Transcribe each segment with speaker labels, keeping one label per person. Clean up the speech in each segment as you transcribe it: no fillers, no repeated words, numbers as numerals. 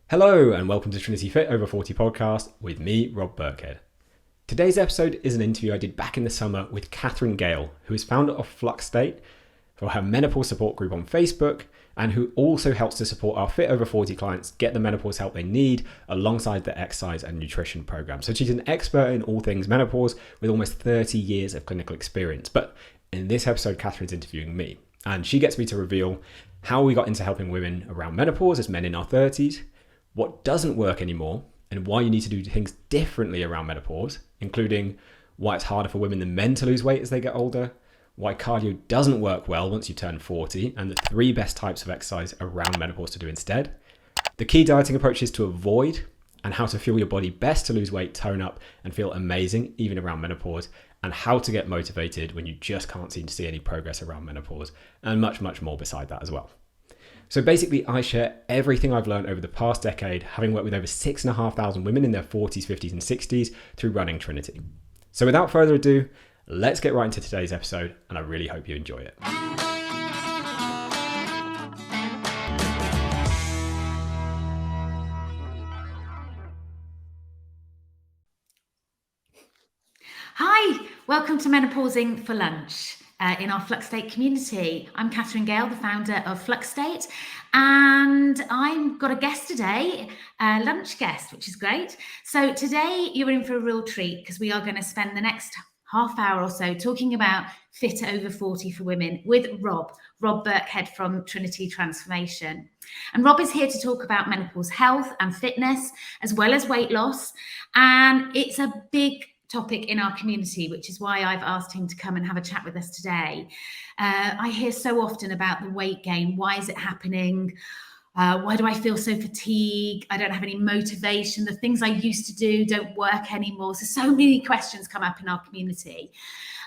Speaker 1: Hello and welcome to Trinity Fit Over 40 podcast with me, Rob Burkhead. Today's episode is an interview I did back in the summer with Katharine Gale, who is founder of FluxState for her menopause support group on Facebook and who also helps to support our Fit Over 40 clients get the menopause help they need alongside the exercise and nutrition program. So she's an expert in all things menopause with almost 30 years of clinical experience. But in this episode, Katharine's interviewing me and she gets me to reveal how we got into helping women around menopause as men in our 30s, what doesn't work anymore, and why you need to do things differently around menopause, including why it's harder for women than men to lose weight as they get older, why cardio doesn't work well once you turn 40, and the 3 best types of exercise around menopause to do instead, the key dieting approaches to avoid, and how to fuel your body best to lose weight, tone up, and feel amazing even around menopause, and how to get motivated when you just can't seem to see any progress around menopause, and much, much more beside that as well. So basically, I share everything I've learned over the past decade, having worked with over 6,500 women in their 40s, 50s, and 60s through running Trinity. So without further ado, let's get right into today's episode, and I really hope you enjoy it.
Speaker 2: Hi, welcome to Menopausing for Lunch in our FluxState community. I'm Katharine Gale, the founder of FluxState, and I've got a guest today, a lunch guest, which is great. So today you're in for a real treat because we are going to spend the next half hour or so talking about Fit Over 40 for women with Rob Burkhead from Trinity Transformation. And Rob is here to talk about menopause health and fitness, as well as weight loss. And it's a big topic in our community, which is why I've asked him to come and have a chat with us today. I hear so often about the weight gain. Why is it happening? Why do I feel so fatigued? I don't have any motivation. The things I used to do don't work anymore. So many questions come up in our community.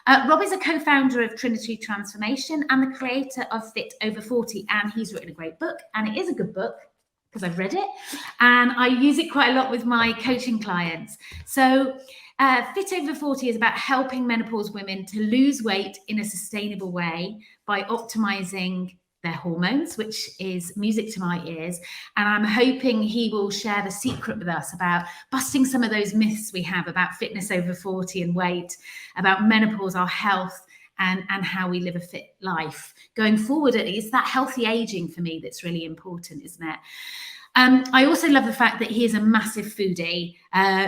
Speaker 2: Rob is a co-founder of Trinity Transformation and the creator of Fit Over 40, and he's written a great book, and it is a good book because I've read it, and I use it quite a lot with my coaching clients. So Fit Over 40 is about helping menopause women to lose weight in a sustainable way by optimizing their hormones, which is music to my ears. And I'm hoping he will share the secret with us about busting some of those myths we have about fitness over 40 and weight, about menopause, our health, and how we live a fit life. Going forward, it's that healthy aging for me that's really important, isn't it? I also love the fact that he is a massive foodie.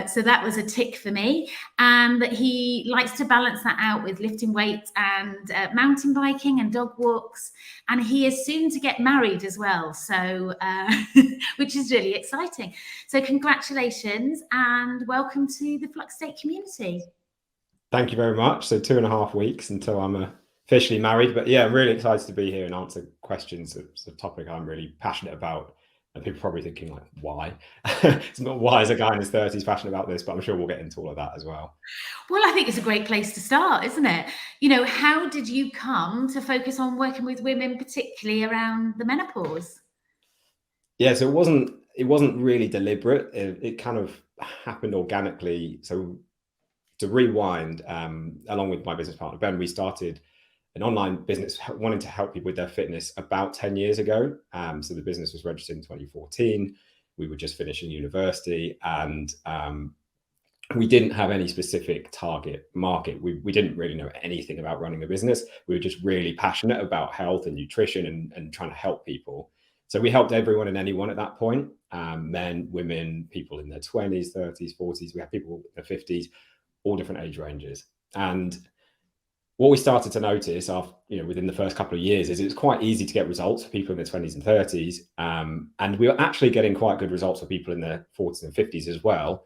Speaker 2: So that was a tick for me. And that he likes to balance that out with lifting weights and mountain biking and dog walks. And he is soon to get married as well. So, which is really exciting. So congratulations and welcome to the FluxState community.
Speaker 1: Thank you very much. So 2.5 weeks until I'm officially married. But yeah, I'm really excited to be here and answer questions. It's a topic I'm really passionate about. And people are probably thinking, like, why? It's not why is a guy in his 30s passionate about this, but I'm sure we'll get into all of that as well.
Speaker 2: Well, I think it's a great place to start, isn't it? You know, how did you come to focus on working with women, particularly around the menopause?
Speaker 1: Yeah, so it wasn't really deliberate. It kind of happened organically. So to rewind, along with my business partner, Ben, we started an online business wanting to help people with their fitness about 10 years ago. So the business was registered in 2014. We were just finishing university and we didn't have any specific target market. We didn't really know anything about running a business. We were just really passionate about health and nutrition and trying to help people. So we helped everyone and anyone at that point, men, women, people in their 20s, 30s, 40s. We had people in their 50s, all different age ranges. And what we started to notice within the first couple of years is it's quite easy to get results for people in their 20s and 30s. And we were actually getting quite good results for people in their 40s and 50s as well,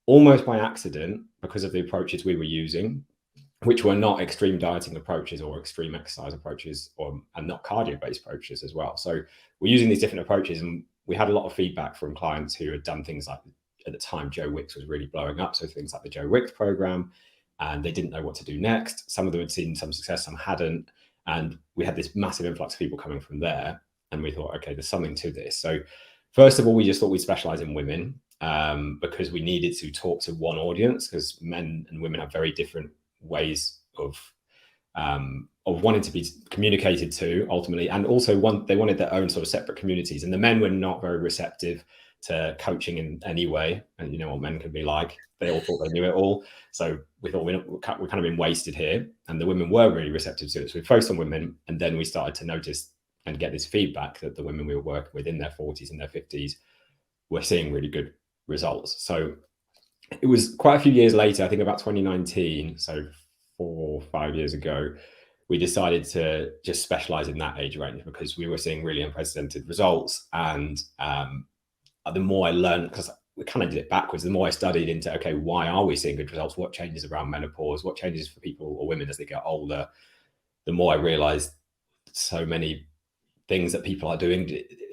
Speaker 1: almost by accident because of the approaches we were using, which were not extreme dieting approaches or extreme exercise approaches and not cardio-based approaches as well. So we're using these different approaches and we had a lot of feedback from clients who had done things like, at the time, Joe Wicks was really blowing up. So things like the Joe Wicks program, and they didn't know what to do next. Some of them had seen some success, some hadn't. And we had this massive influx of people coming from there. And we thought, okay, there's something to this. So first of all, we just thought we'd specialize in women because we needed to talk to one audience because men and women have very different ways of of wanting to be communicated to ultimately, and also they wanted their own sort of separate communities. And the men were not very receptive to coaching in any way, and you know what men can be like. They all thought they knew it all, so we thought we're kind of been wasted here. And the women were really receptive to it, so we focused on women, and then we started to notice and get this feedback that the women we were working with in their 40s and their 50s were seeing really good results. So it was quite a few years later, I think about 2019, so 4 or 5 years ago, we decided to just specialize in that age range because we were seeing really unprecedented results. And the more I learned, because we kind of did it backwards, the more I studied into, okay, why are we seeing good results? What changes around menopause? What changes for people or women as they get older? The more I realized so many things that people are doing,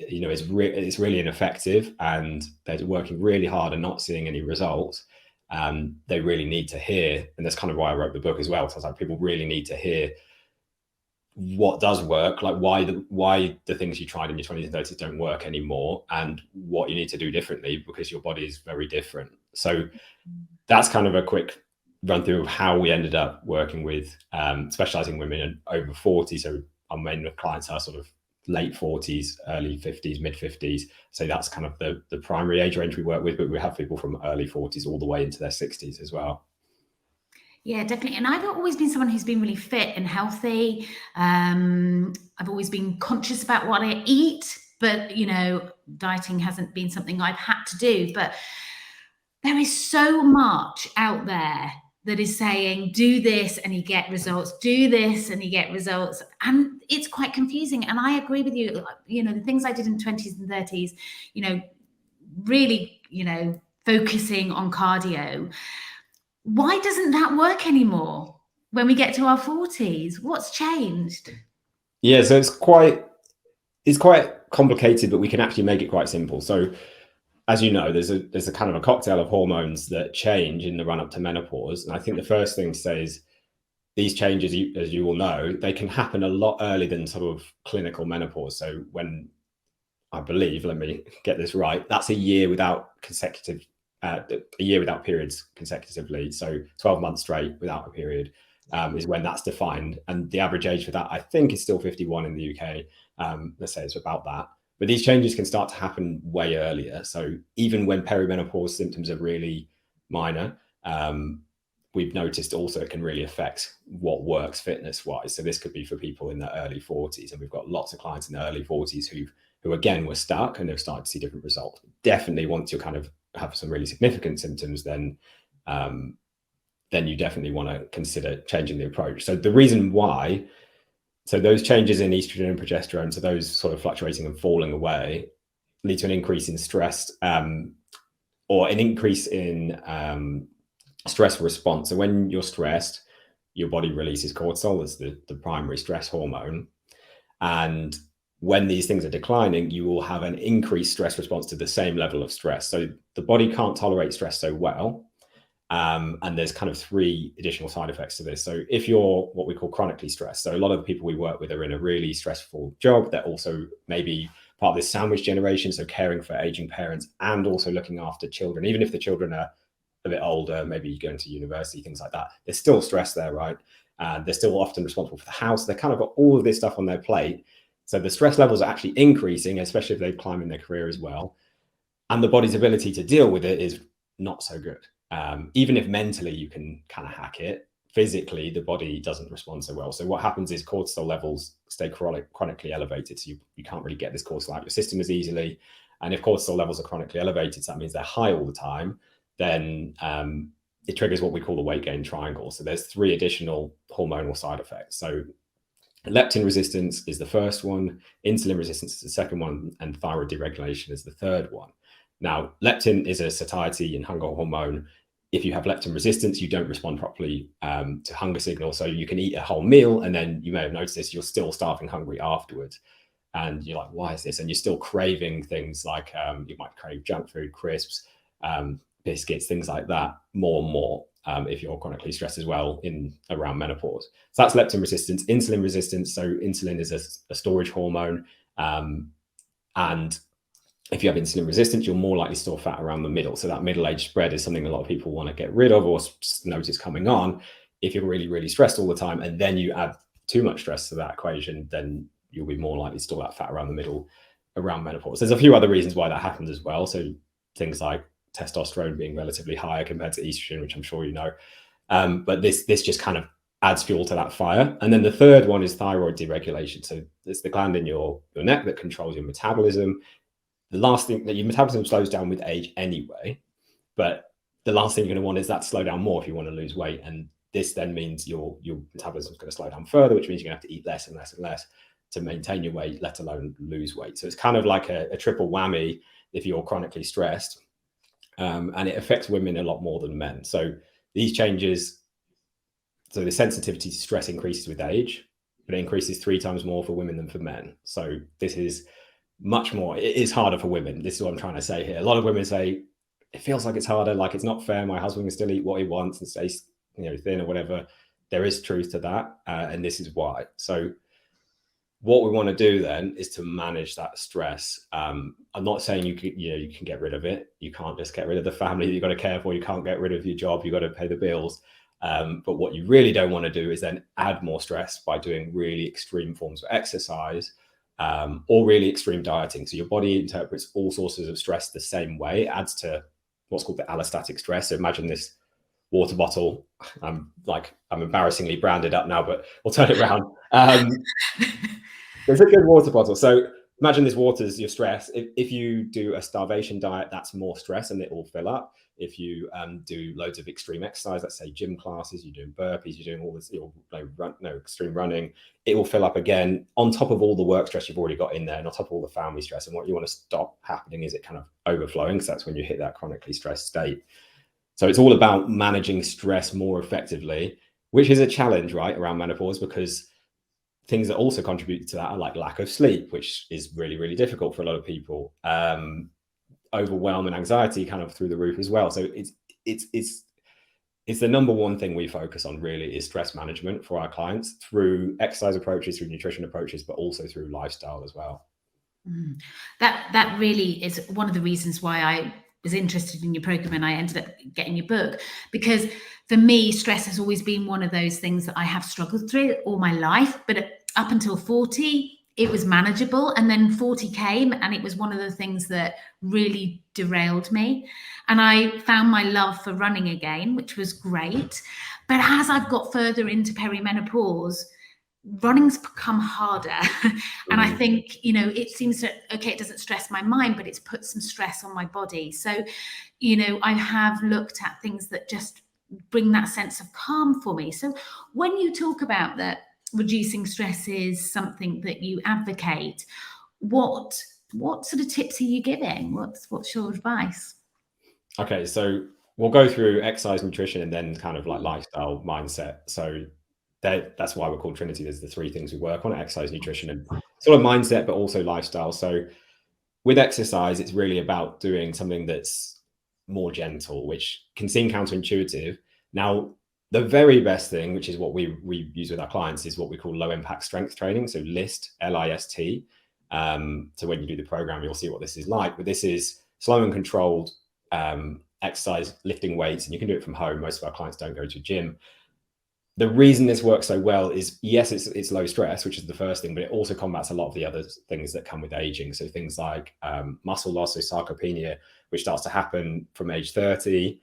Speaker 1: you know, it's really ineffective, and they're working really hard and not seeing any results. They really need to hear, and that's kind of why I wrote the book as well. So I was like, people really need to hear what does work, like why the things you tried in your 20s and 30s don't work anymore, and what you need to do differently because your body is very different. So that's kind of a quick run through of how we ended up working with specializing women over 40. So our main clients are sort of late 40s, early 50s, mid 50s. So that's kind of the primary age range we work with, but we have people from early 40s all the way into their 60s as well.
Speaker 2: Yeah, definitely. And I've always been someone who's been really fit and healthy. I've always been conscious about what I eat, but, you know, dieting hasn't been something I've had to do. But there is so much out there that is saying, do this and you get results, do this and you get results. And it's quite confusing. And I agree with you. You know, the things I did in 20s and 30s, you know, really, you know, focusing on cardio. Why doesn't that work anymore when we get to our 40s? What's changed?
Speaker 1: Yeah, so it's quite complicated, but we can actually make it quite simple. So as you know, there's a kind of a cocktail of hormones that change in the run up to menopause. And I think the first thing to say is these changes, as you all know, they can happen a lot earlier than sort of clinical menopause. So when, I believe, let me get this right, that's a year without periods consecutively. So 12 months straight without a period is when that's defined. And the average age for that, I think, is still 51 in the UK. Let's say it's about that. But these changes can start to happen way earlier. So even when perimenopause symptoms are really minor, we've noticed also it can really affect what works fitness-wise. So this could be for people in their early 40s. And we've got lots of clients in their early 40s who again, were stuck and have started to see different results. Definitely once you kind of have some really significant symptoms, then you definitely want to consider changing the approach. So the reason why, so those changes in estrogen and progesterone, so those sort of fluctuating and falling away, lead to an increase in stress or an increase in stress response. So when you're stressed, your body releases cortisol as the primary stress hormone. And when these things are declining, you will have an increased stress response to the same level of stress. So the body can't tolerate stress so well. And there's kind of 3 additional side effects to this. So if you're what we call chronically stressed, so a lot of the people we work with are in a really stressful job. They're also maybe part of this sandwich generation, so caring for aging parents and also looking after children. Even if the children are a bit older, maybe going to university, things like that, there's still stress there, right? They're still often responsible for the house. They kind of got all of this stuff on their plate. So the stress levels are actually increasing, especially if they climb in their career as well. And the body's ability to deal with it is not so good. Even if mentally you can kind of hack it, physically the body doesn't respond so well. So what happens is cortisol levels stay chronically elevated. So you can't really get this cortisol out of your system as easily. And if cortisol levels are chronically elevated, so that means they're high all the time, then it triggers what we call the weight gain triangle. So there's 3 additional hormonal side effects. So leptin resistance is the first one, insulin resistance is the second one, and thyroid deregulation is the third one. Now, leptin is a satiety and hunger hormone. If you have leptin resistance, you don't respond properly to hunger signals. So you can eat a whole meal, and then you may have noticed this, you're still starving hungry afterwards. And you're like, why is this? And you're still craving things like you might crave junk food, crisps, biscuits, things like that, more and more. If you're chronically stressed as well around menopause. So that's leptin resistance. Insulin resistance. So insulin is a storage hormone. And if you have insulin resistance, you're more likely to store fat around the middle. So that middle age spread is something a lot of people want to get rid of or notice coming on. If you're really, really stressed all the time and then you add too much stress to that equation, then you'll be more likely to store that fat around the middle around menopause. There's a few other reasons why that happens as well. So things like testosterone being relatively higher compared to estrogen, which I'm sure you know. But this just kind of adds fuel to that fire. And then the third one is thyroid deregulation. So it's the gland in your neck that controls your metabolism. The last thing that your metabolism slows down with age anyway, but the last thing you're going to want is that to slow down more if you want to lose weight. And this then means your metabolism is going to slow down further, which means you're going to have to eat less and less and less to maintain your weight, let alone lose weight. So it's kind of like a triple whammy if you're chronically stressed. And it affects women a lot more than men. So these changes, so the sensitivity to stress increases with age, but it increases 3 times more for women than for men. So this is much more, it is harder for women. This is what I'm trying to say here. A lot of women say, it feels like it's harder, like it's not fair. My husband can still eat what he wants and stay, thin or whatever. There is truth to that. And this is why. So what we want to do then is to manage that stress. I'm not saying you can get rid of it. You can't just get rid of the family that you've got to care for. You can't get rid of your job. You've got to pay the bills. But what you really don't want to do is then add more stress by doing really extreme forms of exercise or really extreme dieting. So your body interprets all sources of stress the same way. It adds to what's called the allostatic stress. So imagine this water bottle. I'm embarrassingly branded up now, but we'll turn it around. There's a good water bottle. So imagine this water is your stress. If you do a starvation diet, that's more stress and it will fill up. If you do loads of extreme exercise, let's say gym classes, you're doing burpees, you're doing all this extreme running, it will fill up again on top of all the work stress you've already got in there and on top of all the family stress. And what you want to stop happening is it kind of overflowing, because that's when you hit that chronically stressed state. So it's all about managing stress more effectively, which is a challenge, right, around menopause, because things that also contribute to that are like lack of sleep, which is really, really difficult for a lot of people. Overwhelm and anxiety kind of through the roof as well. So it's the number one thing we focus on really is stress management for our clients through exercise approaches, through nutrition approaches, but also through lifestyle as well.
Speaker 2: That really is one of the reasons why I was interested in your program and I ended up getting your book, because for me, stress has always been one of those things that I have struggled through all my life. But up until 40, it was manageable. And then 40 came and it was one of the things that really derailed me. And I found my love for running again, which was great. But as I've got further into perimenopause, running's become harder. And I think, it seems that, okay, it doesn't stress my mind, but it's put some stress on my body. So, I have looked at things that just bring that sense of calm for me. So when you talk about that, reducing stress is something that you advocate, what sort of tips are you giving? What's your advice?
Speaker 1: Okay, so we'll go through exercise, nutrition, and then kind of like lifestyle mindset. So that's why we're called Trinity. There's the 3 things we work on: exercise, nutrition, and sort of mindset, but also lifestyle. So with exercise, it's really about doing something that's more gentle, which can seem counterintuitive. Now, the very best thing, which is what we use with our clients, is what we call low impact strength training. So LIST, L-I-S-T. So when you do the program, you'll see what this is like. But this is slow and controlled exercise, lifting weights, and you can do it from home. Most of our clients don't go to a gym. The reason this works so well is, yes, it's low stress, which is the first thing, but it also combats a lot of the other things that come with aging. So things like muscle loss, so sarcopenia, which starts to happen from age 30.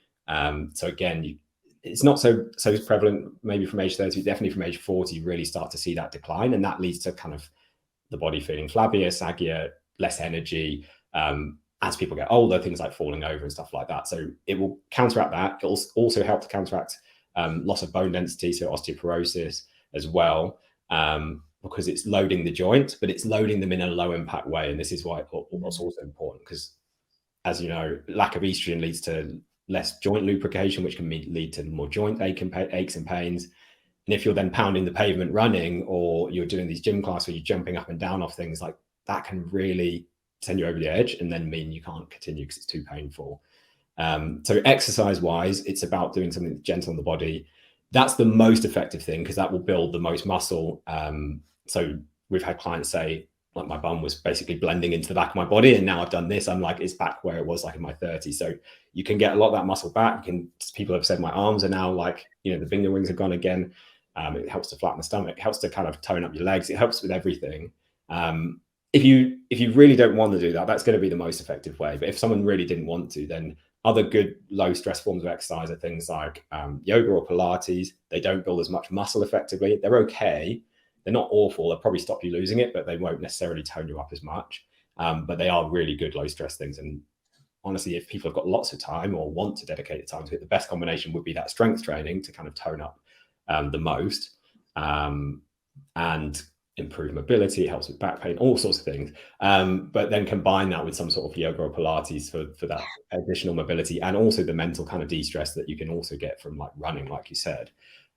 Speaker 1: So again, it's not so prevalent maybe from age 30, definitely from age 40, you really start to see that decline. And that leads to kind of the body feeling flabbier, saggier, less energy. As people get older, things like falling over and stuff like that. So it will counteract that. It will also help to counteract loss of bone density, so osteoporosis as well, because it's loading the joint, but it's loading them in a low impact way. And this is why what's also important, because as you know, lack of estrogen leads to less joint lubrication, which can lead to more joint aches and pains. And if you're then pounding the pavement running, or you're doing these gym classes where you're jumping up and down off things, like that can really send you over the edge and then mean you can't continue because it's too painful. So exercise wise, it's about doing something gentle on the body. That's the most effective thing, because that will build the most muscle. So we've had clients say like my bum was basically blending into the back of my body, and now I've done this, I'm like, it's back where it was like in my 30s. So you can get a lot of that muscle back. People have said my arms are now like, the finger wings have gone again. It helps to flatten the stomach. It helps to kind of tone up your legs. It helps with everything. If you really don't want to do that, that's going to be the most effective way. But if someone really didn't want to, then other good low stress forms of exercise are things like yoga or Pilates. They don't build as much muscle effectively. They're okay. They're not awful. They'll probably stop you losing it, but they won't necessarily tone you up as much. But they are really good low stress things. And honestly, if people have got lots of time or want to dedicate the time to it, the best combination would be that strength training to kind of tone up the most and improve mobility. It helps with back pain, all sorts of things. But then combine that with some sort of yoga or Pilates for that additional mobility, and also the mental kind of de-stress that you can also get from like running, like you said.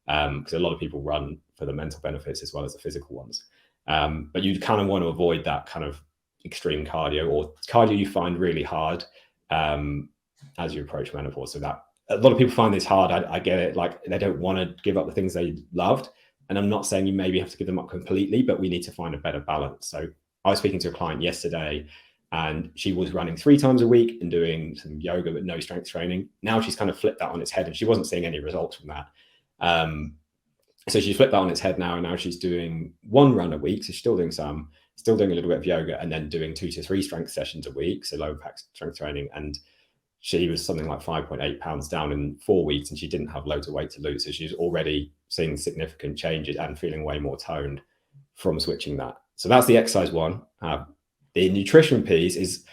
Speaker 1: Because a lot of people run for the mental benefits as well as the physical ones. But you kind of want to avoid that kind of extreme cardio or cardio you find really hard as you approach menopause. So that a lot of people find this hard. I get it. Like they don't want to give up the things they loved. And I'm not saying you maybe have to give them up completely, but we need to find a better balance. So I was speaking to a client yesterday, and she was running 3 times a week and doing some yoga, but no strength training. Now she's kind of flipped that on its head, and she wasn't seeing any results from that. So she flipped that on its head now, and now she's doing 1 run a week. So she's still doing a little bit of yoga, and then doing 2 to 3 strength sessions a week. So low impact strength training. And she was something like 5.8 pounds down in 4 weeks, and she didn't have loads of weight to lose. So she's already seeing significant changes and feeling way more toned from switching that. So that's the exercise one. The nutrition piece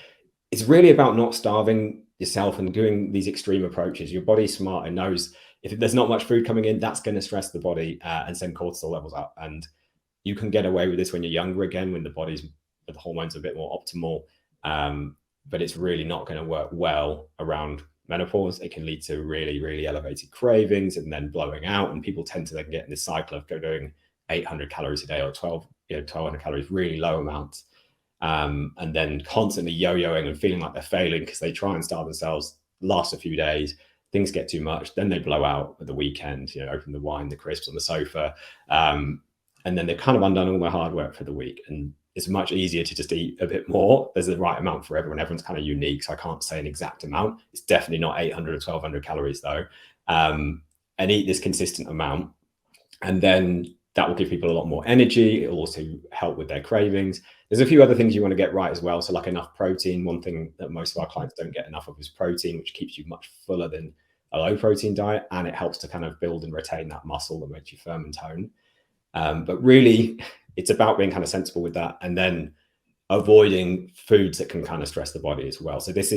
Speaker 1: it's really about not starving yourself and doing these extreme approaches. Your body's smart and knows if there's not much food coming in, that's going to stress the body and send cortisol levels up. And you can get away with this when you're younger again, when the hormones are a bit more optimal. But it's really not going to work well around menopause. It can lead to really, really elevated cravings and then blowing out. And people tend to then get in this cycle of doing 800 calories a day or 1,200 calories, really low amounts. And then constantly yo-yoing and feeling like they're failing because they try and starve themselves, last a few days, things get too much, then they blow out at the weekend, open the wine, the crisps on the sofa. And then they've kind of undone all their hard work for the week. And it's much easier to just eat a bit more. There's the right amount for everyone. Everyone's kind of unique, so I can't say an exact amount. It's definitely not 800 or 1,200 calories though. And eat this consistent amount. And then that will give people a lot more energy. It will also help with their cravings. There's a few other things you want to get right as well. So like enough protein. One thing that most of our clients don't get enough of is protein, which keeps you much fuller than a low protein diet. And it helps to kind of build and retain that muscle that makes you firm and tone. But really, it's about being kind of sensible with that, and then avoiding foods that can kind of stress the body as well. So it's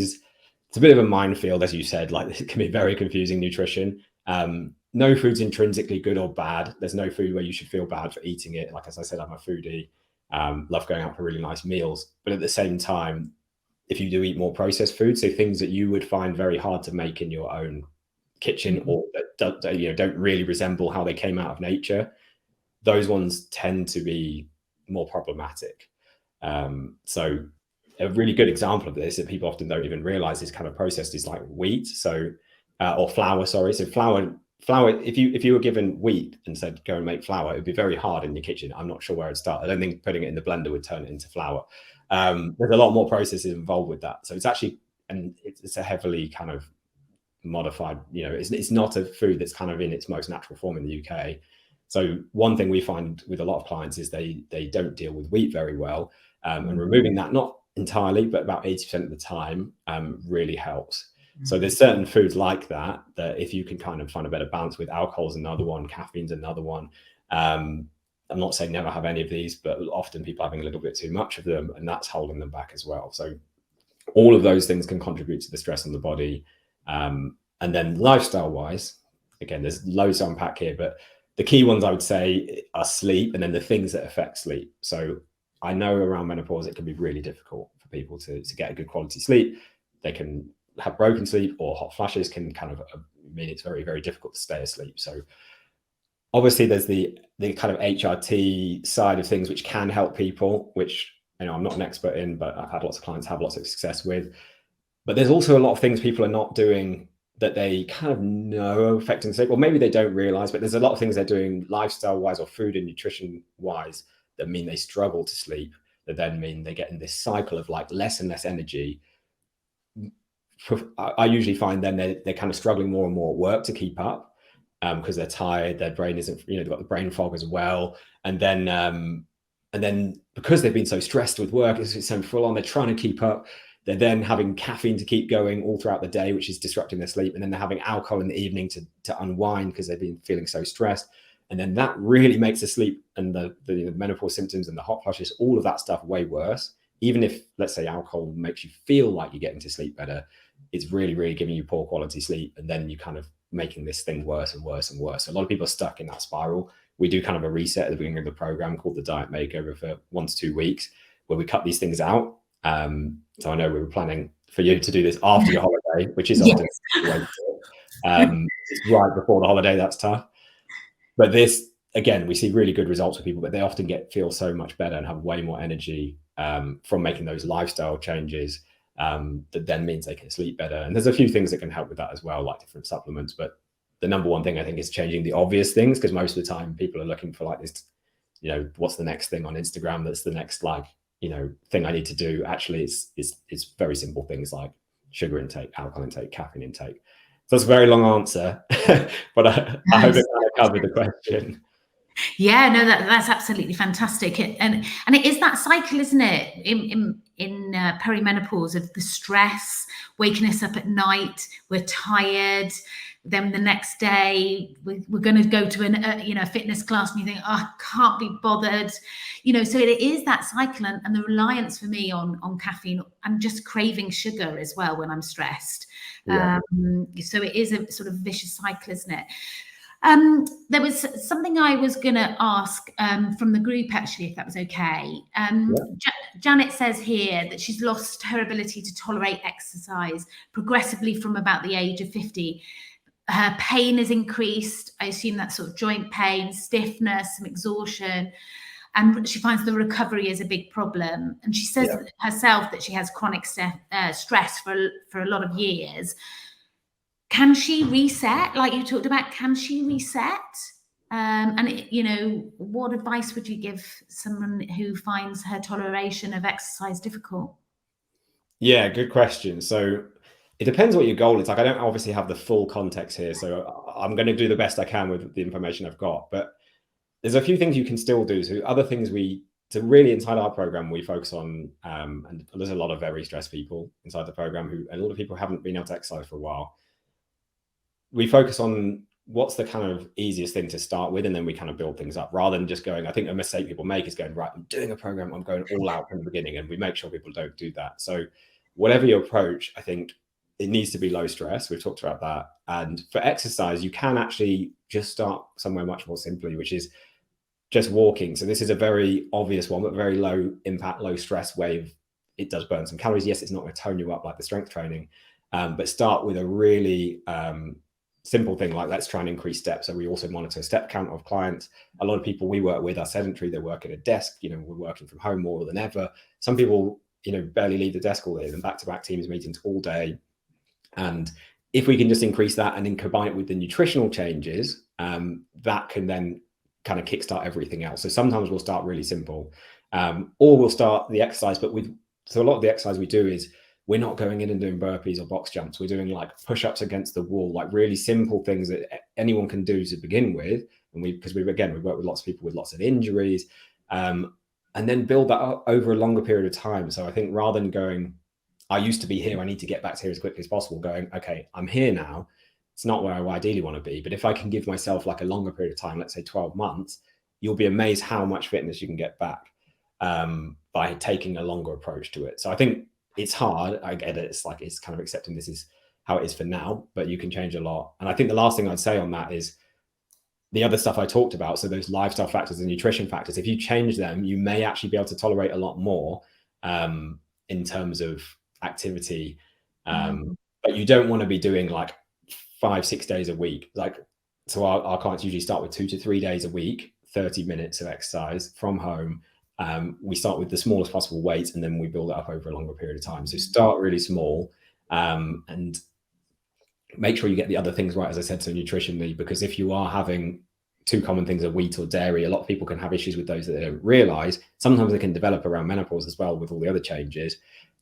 Speaker 1: a bit of a minefield, as you said. Like it can be very confusing, nutrition. No food's intrinsically good or bad. There's no food where you should feel bad for eating it. Like, as I said, I'm a foodie, love going out for really nice meals. But at the same time, if you do eat more processed food, so things that you would find very hard to make in your own kitchen, or that don't really resemble how they came out of nature, those ones tend to be more problematic. So a really good example of this that people often don't even realize is kind of processed is like wheat. So, or flour, sorry. So flour, if you were given wheat and said, go and make flour, it'd be very hard in your kitchen. I'm not sure where it'd start. I don't think putting it in the blender would turn it into flour. There's a lot more processes involved with that. So it's actually, and it's a heavily kind of modified, it's not a food that's kind of in its most natural form in the UK. So one thing we find with a lot of clients is they don't deal with wheat very well, and removing that, not entirely, but about 80% of the time, really helps. So there's certain foods like that if you can kind of find a better balance with. Alcohol's another one, caffeine's another one. I'm not saying never have any of these, but often people having a little bit too much of them, and that's holding them back as well. So all of those things can contribute to the stress on the body. And then lifestyle wise, again, there's loads to unpack here, but the key ones I would say are sleep, and then the things that affect sleep. So I know around menopause, it can be really difficult for people to get a good quality sleep. They can have broken sleep, or hot flashes can kind of mean it's very, very difficult to stay asleep. So obviously there's the kind of HRT side of things, which can help people, which, I'm not an expert in, but I've had lots of clients have lots of success with. But there's also a lot of things people are not doing that they kind of know are affecting sleep, or maybe they don't realize, but there's a lot of things they're doing lifestyle wise or food and nutrition wise that mean they struggle to sleep. that then mean they get in this cycle of like less and less energy. I usually find then they're kind of struggling more and more at work to keep up, because they're tired, their brain isn't, they've got the brain fog as well. And then because they've been so stressed with work, it's so full on, they're trying to keep up. They're then having caffeine to keep going all throughout the day, which is disrupting their sleep. And then they're having alcohol in the evening to unwind because they've been feeling so stressed. And then that really makes the sleep and the menopause symptoms and the hot flushes, all of that stuff way worse. Even if, let's say, alcohol makes you feel like you're getting to sleep better, it's really, really giving you poor quality sleep. And then you kind of making this thing worse and worse and worse. So a lot of people are stuck in that spiral. We do kind of a reset at the beginning of the program called the Diet Makeover for 1 to 2 weeks, where we cut these things out. So I know we were planning for you to do this after your holiday, which is often it's right before the holiday. That's tough. But this, again, we see really good results with people, but they often feel so much better and have way more energy from making those lifestyle changes. That then means they can sleep better. And there's a few things that can help with that as well, like different supplements. But the number one thing I think is changing the obvious things, because most of the time people are looking for like this, what's the next thing on Instagram? That's the next thing I need to do. Actually, it's very simple things like sugar intake, alcohol intake, caffeine intake. So it's a very long answer, but I hope it kind of covered the question.
Speaker 2: Yeah, no, that's absolutely fantastic, and it is that cycle, isn't it? In perimenopause, of the stress, waking us up at night, we're tired. Then the next day we're going to go to a fitness class, and you think, oh, I can't be bothered, So it is that cycle, and the reliance for me on caffeine, and just craving sugar as well when I'm stressed.
Speaker 1: Yeah.
Speaker 2: So it is a sort of vicious cycle, isn't it? There was something I was going to ask from the group, actually, if that was okay. Janet says here that she's lost her ability to tolerate exercise progressively from about the age of 50. Her pain has increased. I assume that's sort of joint pain, stiffness, some exhaustion. And she finds the recovery is a big problem. And she says herself that she has chronic stress for a lot of years. Can she reset, like you talked about? Can she reset? And what advice would you give someone who finds her toleration of exercise difficult?
Speaker 1: Yeah, good question. So it depends what your goal is. Like, I don't obviously have the full context here, so I'm going to do the best I can with the information I've got. But there's a few things you can still do. So other things really inside our program, we focus on, and there's a lot of very stressed people inside the program and a lot of people haven't been able to exercise for a while. We focus on what's the kind of easiest thing to start with, and then we kind of build things up rather than just going. I think a mistake people make is going, right, I'm doing a program, I'm going all out from the beginning, and we make sure people don't do that. So whatever your approach, I think it needs to be low stress. We've talked about that. And for exercise, you can actually just start somewhere much more simply, which is just walking. So this is a very obvious one, but very low impact, low stress way. It does burn some calories. Yes, it's not going to tone you up like the strength training, but start with a really simple thing like, let's try and increase steps. So we also monitor step count of clients. A lot of people we work with are sedentary. They work at a desk. We're working from home more than ever. Some people, barely leave the desk all day, and back-to-back Teams meetings all day. And if we can just increase that and then combine it with the nutritional changes, that can then kind of kickstart everything else. So sometimes we'll start really simple, or we'll start the exercise, so a lot of the exercise we do is we're not going in and doing burpees or box jumps. We're doing like push-ups against the wall, like really simple things that anyone can do to begin with. And because we work with lots of people with lots of injuries, and then build that up over a longer period of time. So I think rather than going, I used to be here, I need to get back to here as quickly as possible, going, okay, I'm here now. It's not where I ideally want to be, but if I can give myself like a longer period of time, let's say 12 months, you'll be amazed how much fitness you can get back by taking a longer approach to it. So I think it's hard. I get it. It's kind of accepting this is how it is for now, but you can change a lot. And I think the last thing I'd say on that is the other stuff I talked about. So those lifestyle factors and nutrition factors, if you change them, you may actually be able to tolerate a lot more in terms of activity. But you don't want to be doing like 5-6 days a week. So our clients usually start with 2 to 3 days a week, 30 minutes of exercise from home. We start with the smallest possible weight, and then we build it up over a longer period of time. So start really small, and make sure you get the other things right, as I said, so nutritionally, because if you are having two common things are wheat or dairy. A lot of people can have issues with those that they don't realize. Sometimes they can develop around menopause as well with all the other changes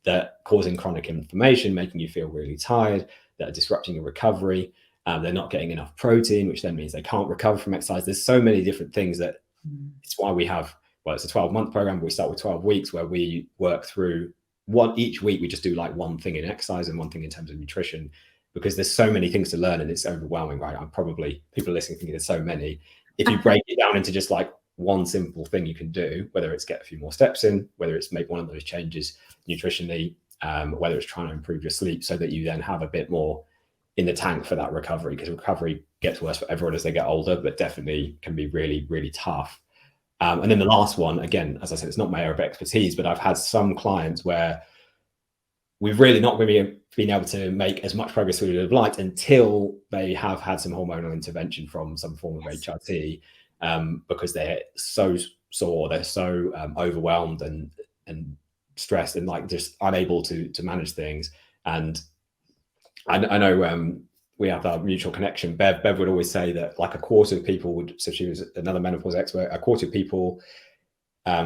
Speaker 1: that causing chronic inflammation, making you feel really tired, that are disrupting your recovery. They're not getting enough protein, which then means they can't recover from exercise. There's so many different things that it's why we have, well, it's a 12-month program, but we start with 12 weeks where we work through each week. We just do like one thing in exercise and one thing in terms of nutrition, because there's so many things to learn and it's overwhelming, right? I'm probably, people listening thinking there's so many. If you break it down into just like one simple thing you can do, whether it's get a few more steps in, whether it's make one of those changes nutritionally, whether it's trying to improve your sleep so that you then have a bit more in the tank for that recovery, because recovery gets worse for everyone as they get older, but definitely can be really, really tough. And then the last one, again, as I said, it's not my area of expertise, but I've had some clients where we've really not really been able to make as much progress as we would have liked until they have had some hormonal intervention from some form of HRT, because they're so sore, they're so overwhelmed and stressed and like just unable to manage things. And I know we have our mutual connection. Bev would always say that like a quarter of people would, so she was another menopause expert, a quarter of people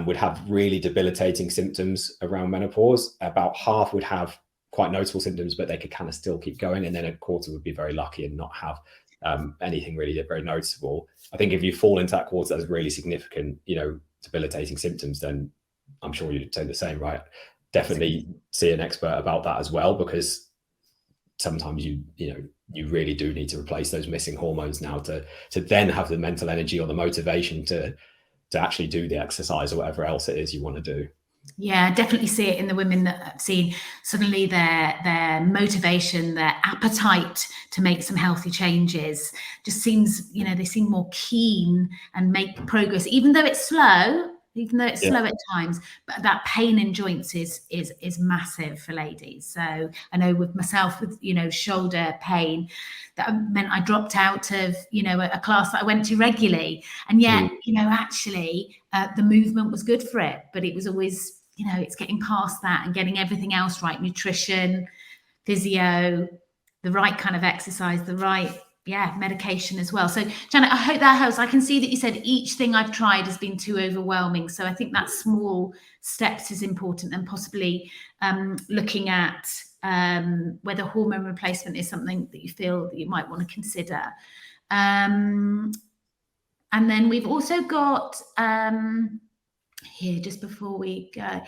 Speaker 1: would have really debilitating symptoms around menopause. About half would have quite noticeable symptoms, but they could kind of still keep going. And then a quarter would be very lucky and not have anything really very noticeable. I think if you fall into that quarter that's really significant, debilitating symptoms, then I'm sure you'd say the same, right? Definitely see an expert about that as well, because sometimes you really do need to replace those missing hormones now to then have the mental energy or the motivation to actually do the exercise or whatever else it is you want to do.
Speaker 2: Yeah, definitely see it in the women that I've seen. Suddenly their motivation, their appetite to make some healthy changes just seems, they seem more keen and make progress, even though it's slow. Slow at times, but that pain in joints is massive for ladies. So I know with myself, with shoulder pain, that meant I dropped out of a class that I went to regularly, and yet actually the movement was good for it, but it was always it's getting past that and getting everything else right: nutrition, physio, the right kind of exercise, the right medication as well. So Janet, I hope that helps. I can see that you said each thing I've tried has been too overwhelming. So I think that small steps is important, and possibly looking at whether hormone replacement is something that you feel that you might want to consider. And then we've also got here, just before we go,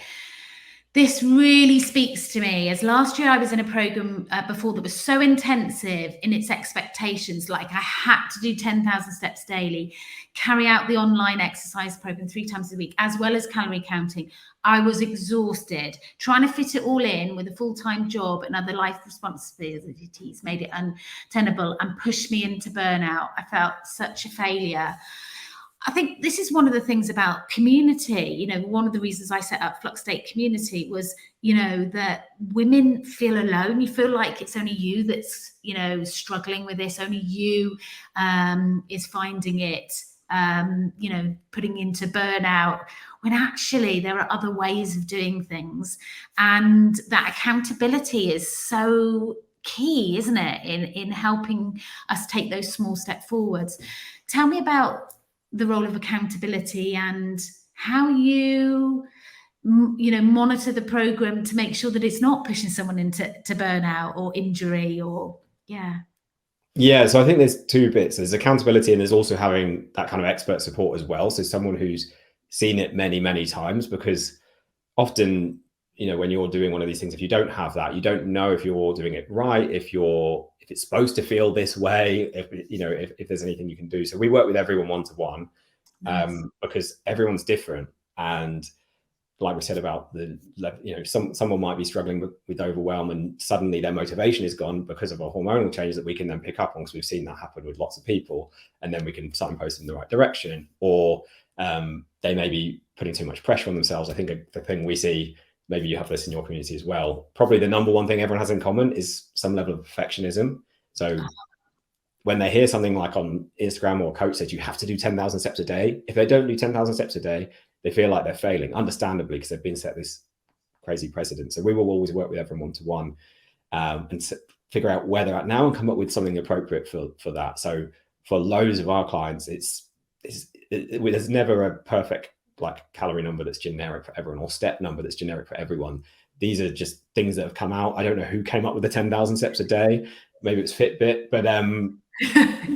Speaker 2: this really speaks to me, as last year I was in a program before that was so intensive in its expectations. Like I had to do 10,000 steps daily, carry out the online exercise program 3 times a week, as well as calorie counting. I was exhausted. Trying to fit it all in with a full-time job and other life responsibilities made it untenable and pushed me into burnout. I felt such a failure. I think this is one of the things about community. One of the reasons I set up FluxState Community was, that women feel alone. You feel like it's only you that's, struggling with this. Only you is finding it, putting into burnout, when actually there are other ways of doing things. And that accountability is so key, isn't it, in helping us take those small steps forwards. Tell me about the role of accountability and how you monitor the program to make sure that it's not pushing someone into burnout or injury or
Speaker 1: so I think there's 2 bits. There's accountability, and there's also having that kind of expert support as well, so someone who's seen it many times, because often when you're doing one of these things, if you don't have that, you don't know if you're doing it right, if it's supposed to feel this way, if there's anything you can do. So we work with everyone one-to-one, because everyone's different. And like we said about someone might be struggling with overwhelm, and suddenly their motivation is gone because of a hormonal change that we can then pick up on, because we've seen that happen with lots of people, and then we can signpost them in the right direction. Or they may be putting too much pressure on themselves. I think the thing we see, maybe you have this in your community as well, probably the number one thing everyone has in common is some level of perfectionism. So when they hear something like on Instagram or a coach says you have to do 10,000 steps a day, if they don't do 10,000 steps a day, they feel like they're failing, understandably, because they've been set this crazy precedent. So we will always work with everyone one-to-one and figure out where they're at now and come up with something appropriate for that. So for loads of our clients, it's there's never a perfect like calorie number that's generic for everyone or step number that's generic for everyone. These are just things that have come out. I don't know who came up with the 10,000 steps a day. Maybe it's Fitbit, but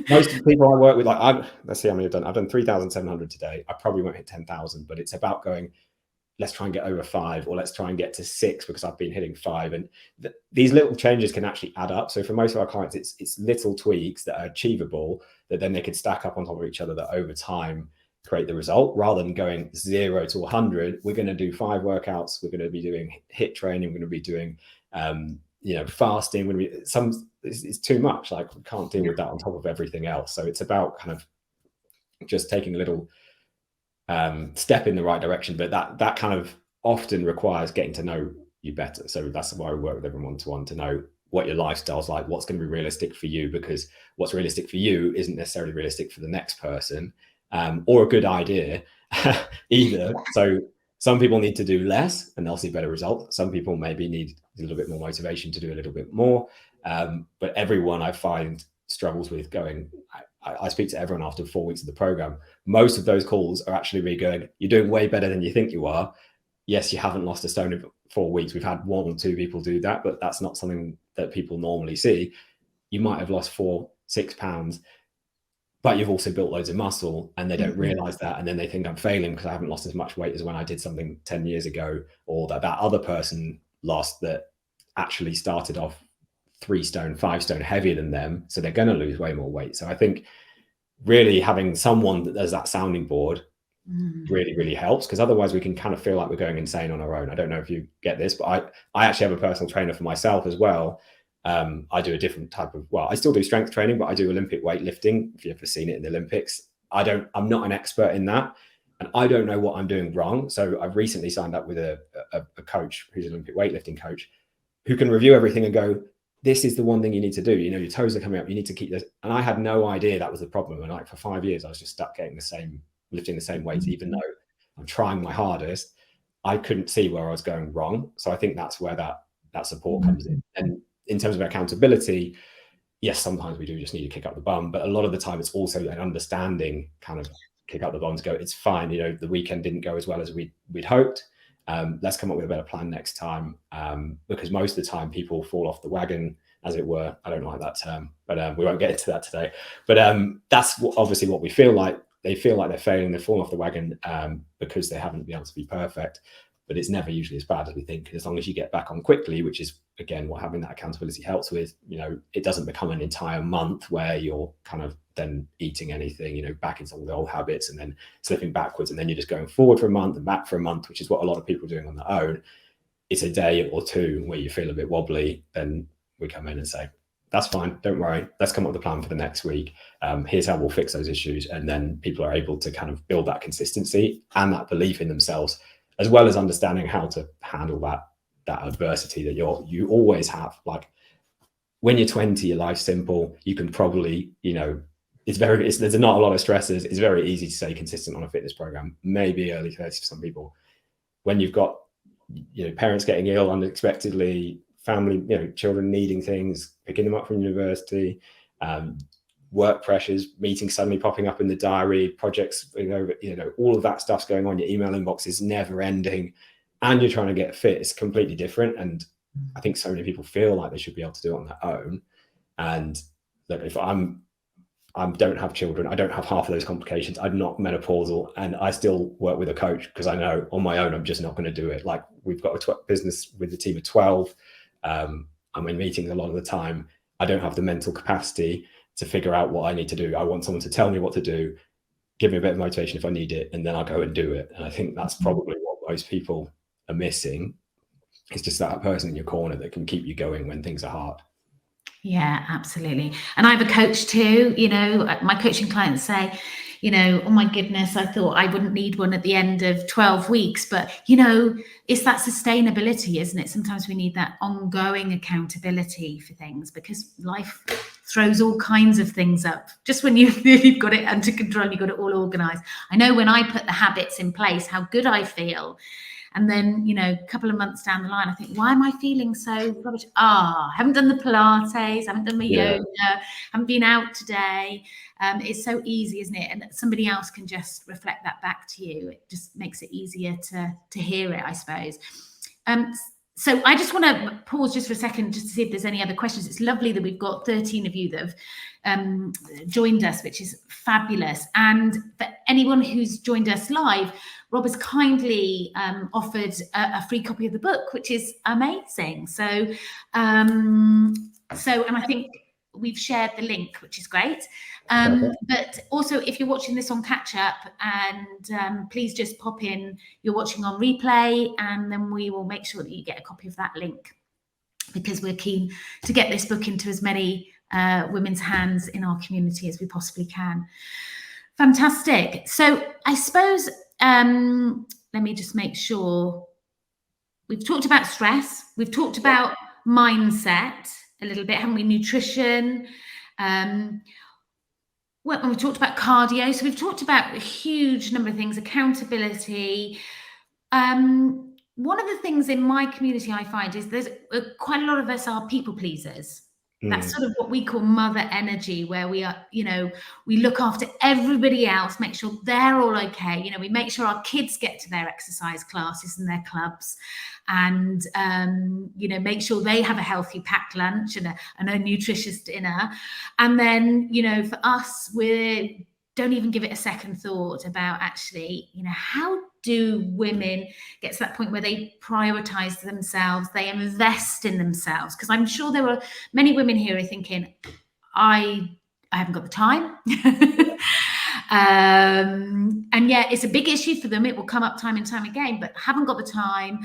Speaker 1: most of the people I work with, like let's see how many I've done. I've done 3,700 today. I probably won't hit 10,000, but it's about going, let's try and get over 5, or let's try and get to 6 because I've been hitting 5. And these little changes can actually add up. So for most of our clients, it's little tweaks that are achievable that then they could stack up on top of each other that over time create the result, rather than going 0 to 100. We're going to do 5 workouts. We're going to be doing HIIT training. We're going to be doing, fasting. When it's too much. Like we can't deal with that on top of everything else. So it's about kind of just taking a little step in the right direction, but that kind of often requires getting to know you better. So that's why we work with everyone one-to-one, to know what your lifestyle's like, what's going to be realistic for you, because what's realistic for you isn't necessarily realistic for the next person, or a good idea either. So some people need to do less and they'll see better results. Some people maybe need a little bit more motivation to do a little bit more. But everyone I find struggles with going, I speak to everyone after 4 weeks of the program. Most of those calls are actually me going, you're doing way better than you think you are. Yes, you haven't lost a stone in 4 weeks. We've had 1 or 2 people do that, but that's not something that people normally see. You might have lost 4-6 pounds, but you've also built loads of muscle, and they don't realize that. And then they think I'm failing because I haven't lost as much weight as when I did something 10 years ago, or that other person lost that actually started off 3 stone, 5 stone heavier than them. So they're going to lose way more weight. So I think really having someone that does that sounding board really, really helps, because otherwise we can kind of feel like we're going insane on our own. I don't know if you get this, but I actually have a personal trainer for myself as well. I do a different type of, I still do strength training, but I do Olympic weightlifting. If you've ever seen it in the Olympics, I'm not an expert in that, and I don't know what I'm doing wrong. So I've recently signed up with a coach who's an Olympic weightlifting coach, who can review everything and go, this is the one thing you need to do. You know, your toes are coming up. You need to keep this. And I had no idea that was the problem. And like for 5 years, I was just stuck lifting the same weights, even though I'm trying my hardest. I couldn't see where I was going wrong. So I think that's where that support comes in. And in terms of accountability, yes, sometimes we do just need to kick up the bum, but a lot of the time it's also an understanding kind of kick up the bum to go, it's fine. You know, the weekend didn't go as well as we'd hoped. Let's come up with a better plan next time, because most of the time people fall off the wagon, as it were. I don't like that term, but we won't get into that today. But that's obviously what we feel like. They feel like they're failing, they've fallen off the wagon because they haven't been able to be perfect. But it's never usually as bad as we think. As long as you get back on quickly, which is, again, what having that accountability helps with, you know, it doesn't become an entire month where you're kind of then eating anything, you know, back into all the old habits and then slipping backwards. And then you're just going forward for a month and back for a month, which is what a lot of people are doing on their own. It's a day or two where you feel a bit wobbly. Then we come in and say, that's fine, don't worry, let's come up with a plan for the next week. Here's how we'll fix those issues. And then people are able to kind of build that consistency and that belief in themselves, as well as understanding how to handle that adversity that you always have. Like when you're 20, your life's simple. You can probably, you know, there's not a lot of stresses. It's very easy to stay consistent on a fitness program, maybe early 30s for some people. When you've got, you know, parents getting ill unexpectedly, family, you know, children needing things, picking them up from university, work pressures, meetings suddenly popping up in the diary, projects, you know, all of that stuff's going on. Your email inbox is never ending, and you're trying to get fit. It's completely different. And I think so many people feel like they should be able to do it on their own. And look, if I don't have children, I don't have half of those complications. I'm not menopausal, and I still work with a coach because I know on my own I'm just not going to do it. Like we've got a business with a team of 12. I'm in meetings a lot of the time. I don't have the mental capacity to figure out what I need to do. I want someone to tell me what to do, give me a bit of motivation if I need it, and then I'll go and do it. And I think that's probably what most people are missing. It's just that person in your corner that can keep you going when things are hard.
Speaker 2: Yeah, absolutely. And I have a coach too. You know, my coaching clients say, you know, oh my goodness, I thought I wouldn't need one at the end of 12 weeks. But, you know, it's that sustainability, isn't it? Sometimes we need that ongoing accountability for things, because life throws all kinds of things up. Just when you've got it under control, you've got it all organized. I know when I put the habits in place, how good I feel. And then, you know, a couple of months down the line, I think, why am I feeling so rubbish? I haven't done the Pilates, I haven't done my yoga, haven't been out today. It's so easy, isn't it? And somebody else can just reflect that back to you. It just makes it easier to hear it, I suppose. So I just want to pause just for a second just to see if there's any other questions. It's lovely that we've got 13 of you that have joined us, which is fabulous. And for anyone who's joined us live, Rob has kindly offered a free copy of the book, which is amazing. So, and I think we've shared the link, which is great. But also, if you're watching this on catch up, and please just pop in, you're watching on replay, and then we will make sure that you get a copy of that link, because we're keen to get this book into as many women's hands in our community as we possibly can. Fantastic. So I suppose, let me just make sure. We've talked about stress. We've talked about mindset a little bit, haven't we? Nutrition. Well, we've talked about cardio. So we've talked about a huge number of things, accountability. One of the things in my community I find is there's quite a lot of us are people pleasers. That's sort of what we call mother energy, where we are, you know, we look after everybody else, make sure they're all okay. You know, we make sure our kids get to their exercise classes and their clubs, and, you know, make sure they have a healthy packed lunch and a nutritious dinner. And then, you know, for us, we don't even give it a second thought about actually, you know, how do women get to that point where they prioritize themselves, they invest in themselves? Because I'm sure there are many women here who are thinking, I haven't got the time. And yet it's a big issue for them. It will come up time and time again, but haven't got the time,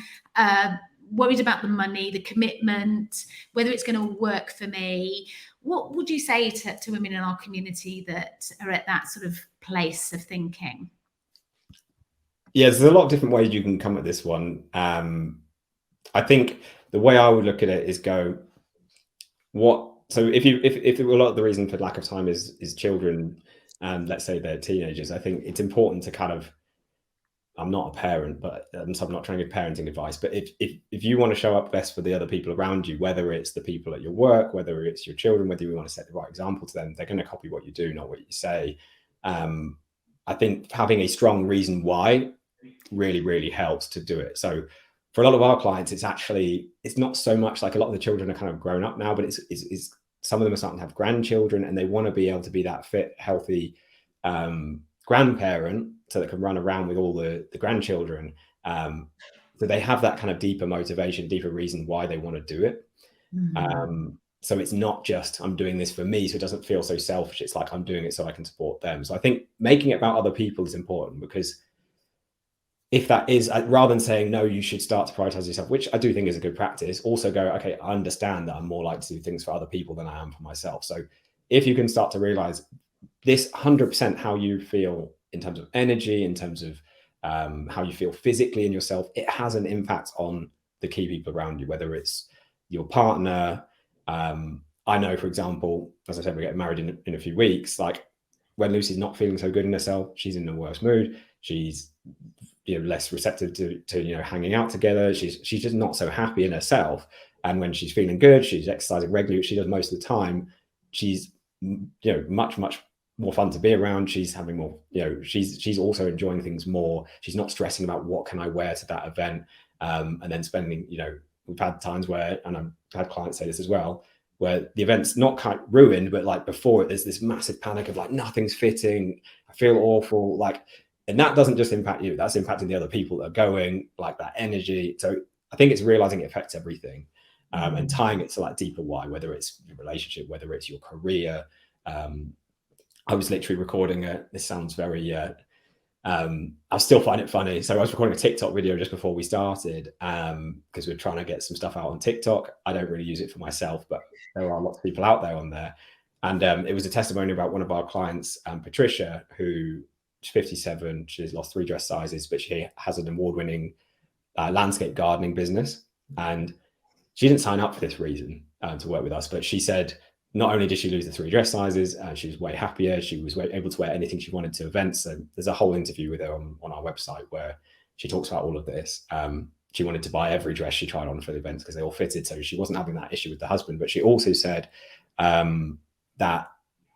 Speaker 2: worried about the money, the commitment, whether it's going to work for me. What would you say to women in our community that are at that sort of place of thinking?
Speaker 1: Yeah, there's a lot of different ways you can come at this one. I think the way I would look at it is go, so if a lot of the reason for lack of time is children, and let's say they're teenagers, I think it's important to kind of, I'm not a parent, but so I'm not trying to give parenting advice, but if you want to show up best for the other people around you, whether it's the people at your work, whether it's your children, whether you want to set the right example to them, they're going to copy what you do, not what you say. I think having a strong reason why really, really helps to do it. So for a lot of our clients, it's not so much like, a lot of the children are kind of grown up now, but it's some of them are starting to have grandchildren, and they want to be able to be that fit, healthy grandparent, so they can run around with all the grandchildren. So they have that kind of deeper motivation, deeper reason why they want to do it. So it's not just, I'm doing this for me, so it doesn't feel so selfish. It's like, I'm doing it so I can support them. So I think making it about other people is important, because if that is, rather than saying, no, you should start to prioritize yourself, which I do think is a good practice, also go, okay, I understand that I'm more likely to do things for other people than I am for myself. So if you can start to realize this 100% how you feel in terms of energy, in terms of how you feel physically in yourself, it has an impact on the key people around you, whether it's your partner. I know, for example, as I said, we're getting married in a few weeks. Like, when Lucy's not feeling so good in herself, she's in the worst mood. She's, you know, less receptive to you know, hanging out together. She's just not so happy in herself. And when she's feeling good, she's exercising regularly, which she does most of the time. She's, you know, much more fun to be around. She's having more, you know, she's also enjoying things more. She's not stressing about what can I wear to that event, and then spending, you know, we've had times where, and I've had clients say this as well, where the event's not kind of ruined, but like before it, there's this massive panic of like, nothing's fitting, I feel awful, like, and that doesn't just impact you, that's impacting the other people that are going, like that energy. So I think it's realizing it affects everything, and tying it to like deeper why, whether it's your relationship, whether it's your career. I was literally recording this sounds very, I still find it funny. So I was recording a TikTok video just before we started, because we're trying to get some stuff out on TikTok. I don't really use it for myself, but there are lots of people out there on there. And it was a testimony about one of our clients, Patricia, who she's 57. She's lost 3 dress sizes, but she has an award-winning landscape gardening business. And she didn't sign up for this reason to work with us, but she said, not only did she lose the 3 dress sizes, she was way happier. She was able to wear anything she wanted to events. So there's a whole interview with her on our website where She talks about all of this. She wanted to buy every dress she tried on for the events because they all fitted. So she wasn't having that issue with the husband. But she also said that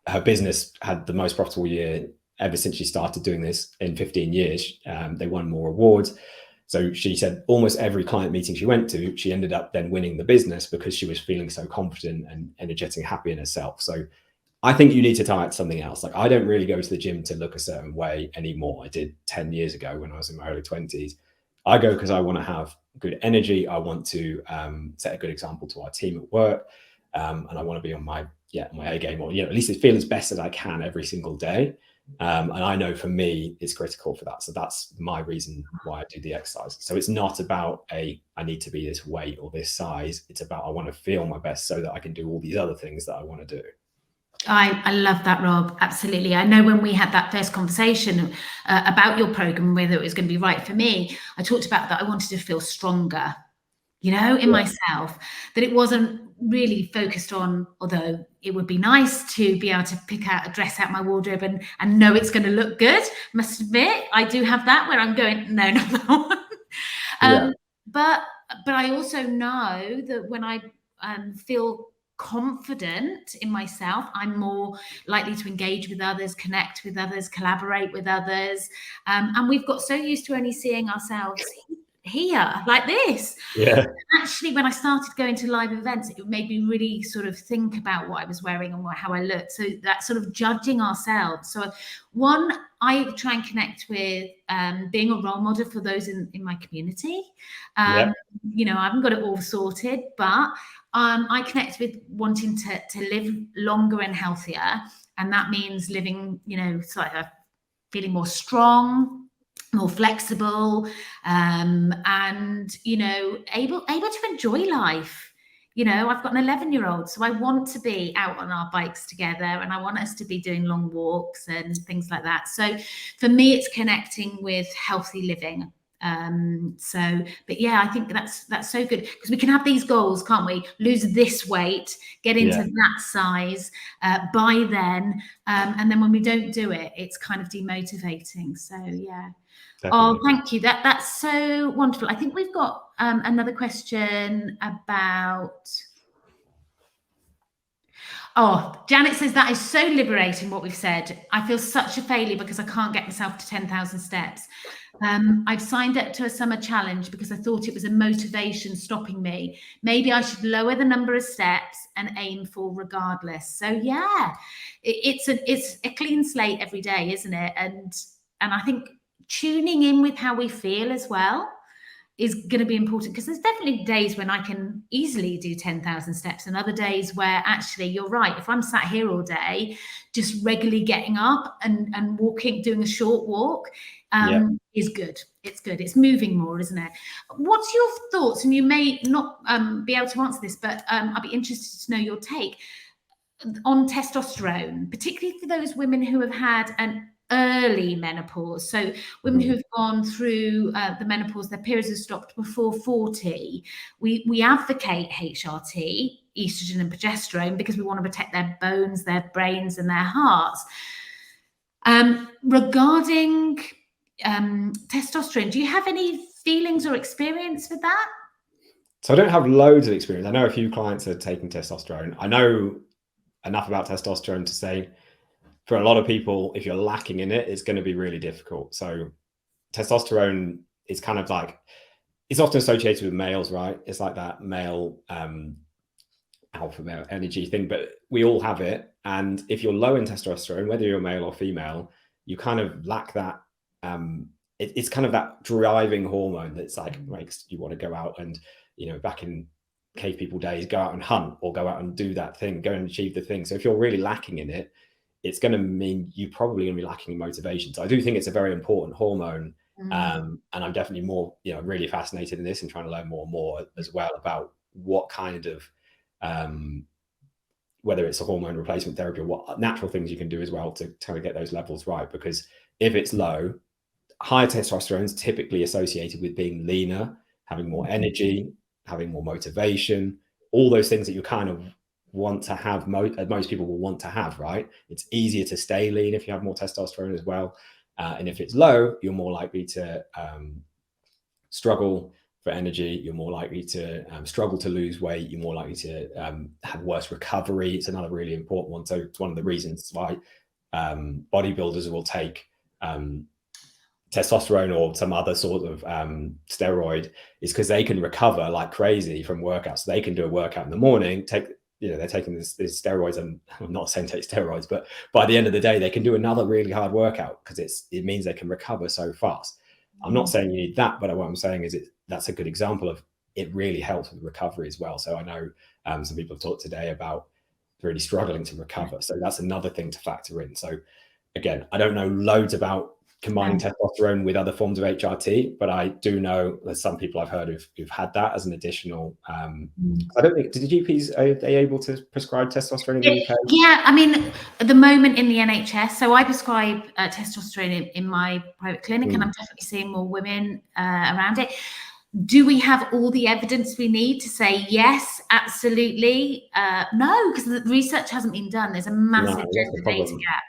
Speaker 1: her business had the most profitable year ever since she started doing this in 15 years. They won more awards. So she said almost every client meeting she went to, she ended up then winning the business because she was feeling so confident and energetic and happy in herself. So I think you need to tie it to something else. Like, I don't really go to the gym to look a certain way anymore. I did 10 years ago when I was in my early 20s. I go because I want to have good energy. I want to set a good example to our team at work. And I want to be on my A game, or, at least feel as best as I can every single day. And I know for me, it's critical for that. So that's my reason why I do the exercise. So it's not about I need to be this weight or this size. It's about I want to feel my best so that I can do all these other things that I want to do.
Speaker 2: I love that, Rob. Absolutely. I know when we had that first conversation about your program, whether it was going to be right for me, I talked about that I wanted to feel stronger, in myself, that it wasn't really focused on, although it would be nice to be able to pick out a dress out my wardrobe and know it's going to look good. Must admit, I do have that where I'm going, no, not that one. But I also know that when I feel confident in myself, I'm more likely to engage with others, connect with others, collaborate with others. And we've got so used to only seeing ourselves here like this.
Speaker 1: Yeah.
Speaker 2: Actually, when I started going to live events, it made me really sort of think about what I was wearing and how I looked. So that sort of judging ourselves. So one, I try and connect with being a role model for those in my community. I haven't got it all sorted, but I connect with wanting to live longer and healthier. And that means living, feeling more strong, more flexible, and able to enjoy life. I've got an 11-year-old, so I want to be out on our bikes together, and I want us to be doing long walks and things like that. So for me, it's connecting with healthy living. But yeah, I think that's so good, because we can have these goals, can't we? Lose this weight, get into that size by then, and then when we don't do it, it's kind of demotivating. So yeah. Definitely. Oh, thank you. That's so wonderful. I think we've got another question about. Oh, Janet says that is so liberating what we've said. I feel such a failure because I can't get myself to 10,000 steps. I've signed up to a summer challenge because I thought it was a motivation stopping me. Maybe I should lower the number of steps and aim for regardless. So yeah, it's a clean slate every day, isn't it? And I think tuning in with how we feel as well is going to be important, because there's definitely days when I can easily do 10,000 steps, and other days where actually you're right. If I'm sat here all day, just regularly getting up and walking, doing a short walk is good. It's good. It's moving more, isn't it? What's your thoughts? And you may not be able to answer this, but I'd be interested to know your take on testosterone, particularly for those women who have had an early menopause. So women who've gone through the menopause, their periods have stopped before 40. We advocate HRT, estrogen and progesterone, because we want to protect their bones, their brains, and their hearts. Regarding testosterone, do you have any feelings or experience with that?
Speaker 1: So I don't have loads of experience. I know a few clients are taking testosterone. I know enough about testosterone to say, for a lot of people, if you're lacking in it, it's going to be really difficult. So testosterone is kind of like, it's often associated with males, right? It's like that male alpha male energy thing, but we all have it. And if you're low in testosterone, whether you're male or female, you kind of lack that. It's kind of that driving hormone that's like makes you want to go out and, back in cave people days, go out and hunt or go out and do that thing, go and achieve the thing. So if you're really lacking in it, it's going to mean you're probably going to be lacking in motivation. So I do think it's a very important hormone. And I'm definitely more, really fascinated in this and trying to learn more and more as well about what kind of, whether it's a hormone replacement therapy or what natural things you can do as well to kind of get those levels right. Because if it's low, higher testosterone is typically associated with being leaner, having more energy, having more motivation, all those things that you kind of want to have, most people will want to have, right? It's easier to stay lean if you have more testosterone as well. And if it's low, you're more likely to struggle for energy, you're more likely to struggle to lose weight, you're more likely to have worse recovery. It's another really important one. So it's one of the reasons why bodybuilders will take testosterone or some other sort of steroid, is because they can recover like crazy from workouts. So they can do a workout in the morning, they're taking these steroids, and I'm not saying take steroids, but by the end of the day, they can do another really hard workout because it means they can recover so fast. I'm not saying you need that, but what I'm saying is that's a good example of it really helps with recovery as well. So I know some people have talked today about really struggling to recover. So that's another thing to factor in. So again, I don't know loads about combining testosterone with other forms of HRT, but I do know there's some people I've heard who've had that as an additional. I don't think, did the GPs, are they able to prescribe testosterone in the UK?
Speaker 2: Yeah, I mean, at the moment in the NHS, so I prescribe testosterone in my private clinic, and I'm definitely seeing more women around it. Do we have all the evidence we need to say yes, absolutely? No, because the research hasn't been done. There's a massive gender data gap.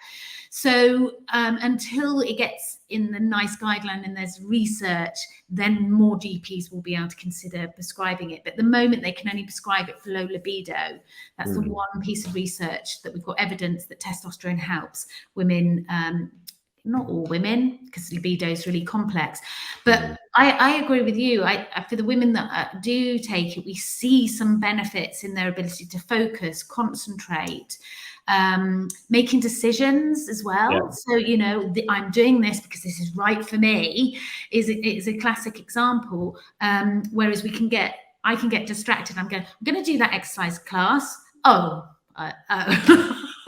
Speaker 2: So until it gets in the NICE guideline and there's research, then more GPs will be able to consider prescribing it. But at the moment, they can only prescribe it for low libido. That's the one piece of research that we've got evidence that testosterone helps women. Not all women, because libido is really complex. But I agree with you. For the women that do take it, we see some benefits in their ability to focus, concentrate, making decisions as well. Yeah. So, I'm doing this because this is right for me is a classic example. Whereas I can get distracted. I'm going to do that exercise class.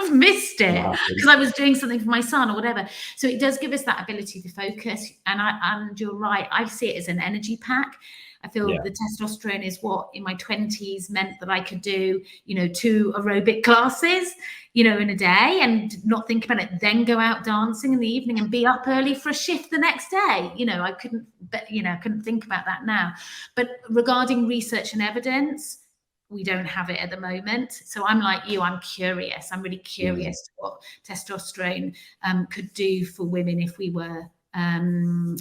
Speaker 2: I've missed it because I was doing something for my son or whatever. So it does give us that ability to focus. And you're right. I see it as an energy pack. I feel the testosterone is what in my 20s meant that I could do, 2 aerobic classes, in a day and not think about it, then go out dancing in the evening and be up early for a shift the next day. I couldn't think about that now. But regarding research and evidence, we don't have it at the moment. So I'm like you, I'm curious. I'm really curious to what testosterone could do for women if we were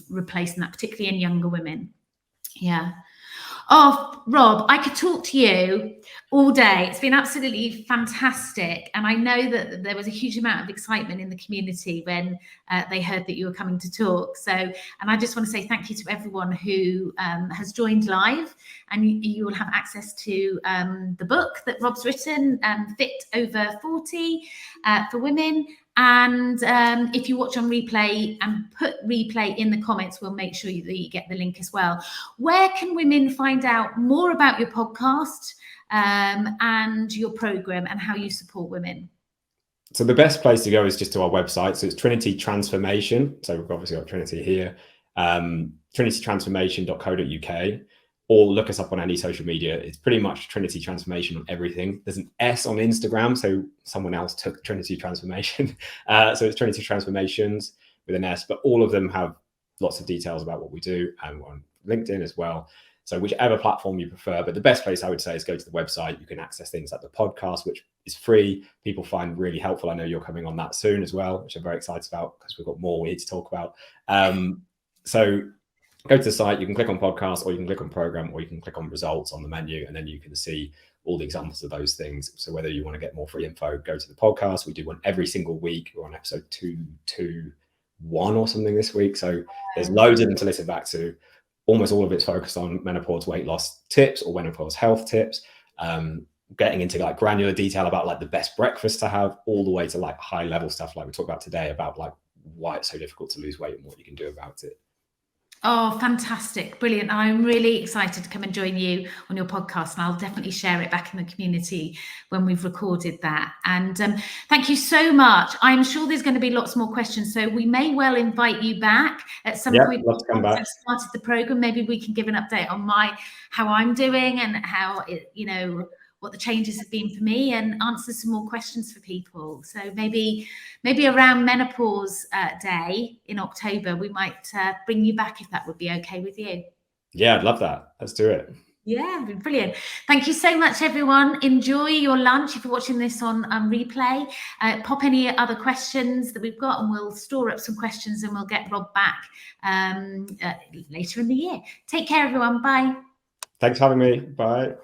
Speaker 2: replacing that, particularly in younger women. Yeah. Oh, Rob, I could talk to you all day. It's been absolutely fantastic. And I know that there was a huge amount of excitement in the community when they heard that you were coming to talk. And I just want to say thank you to everyone who has joined live. And you will have access to the book that Rob's written, Fit Over 40 for Women. And if you watch on replay and put replay in the comments, we'll make sure that you get the link as well. Where can women find out more about your podcast and your program and how you support women?
Speaker 1: So the best place to go is just to our website. So it's Trinity Transformation. So we've obviously got Trinity here, trinitytransformation.co.uk. Or look us up on any social media. It's pretty much Trinity Transformation on everything. There's an S on Instagram, so someone else took Trinity Transformation. So it's Trinity Transformations with an S, but all of them have lots of details about what we do, and on LinkedIn as well. So whichever platform you prefer, but the best place I would say is go to the website. You can access things like the podcast, which is free. People find really helpful. I know you're coming on that soon as well, which I'm very excited about because we've got more we need to talk about. So go to the site, you can click on podcast, or you can click on program, or you can click on results on the menu, and then you can see all the examples of those things. So whether you want to get more free info, go to the podcast. We do one every single week. We're on episode 221 or something this week. So there's loads of them to listen back to. Almost all of it's focused on menopause weight loss tips or menopause health tips, getting into like granular detail about like the best breakfast to have, all the way to like high level stuff like we talked about today about like why it's so difficult to lose weight and what you can do about it.
Speaker 2: Oh, fantastic. Brilliant. I'm really excited to come and join you on your podcast, and I'll definitely share it back in the community when we've recorded that. And thank you so much. I'm sure there's going to be lots more questions, so we may well invite you back at some point.
Speaker 1: Love to come back.
Speaker 2: I've started the program. Maybe we can give an update on how I'm doing and how what the changes have been for me, and answer some more questions for people. So maybe around Menopause Day in October, we might bring you back if that would be okay with you.
Speaker 1: Yeah, I'd love that. Let's do it.
Speaker 2: Yeah, brilliant. Thank you so much, everyone. Enjoy your lunch. If you're watching this on replay, pop any other questions that we've got and we'll store up some questions and we'll get Rob back later in the year. Take care, everyone. Bye.
Speaker 1: Thanks for having me. Bye.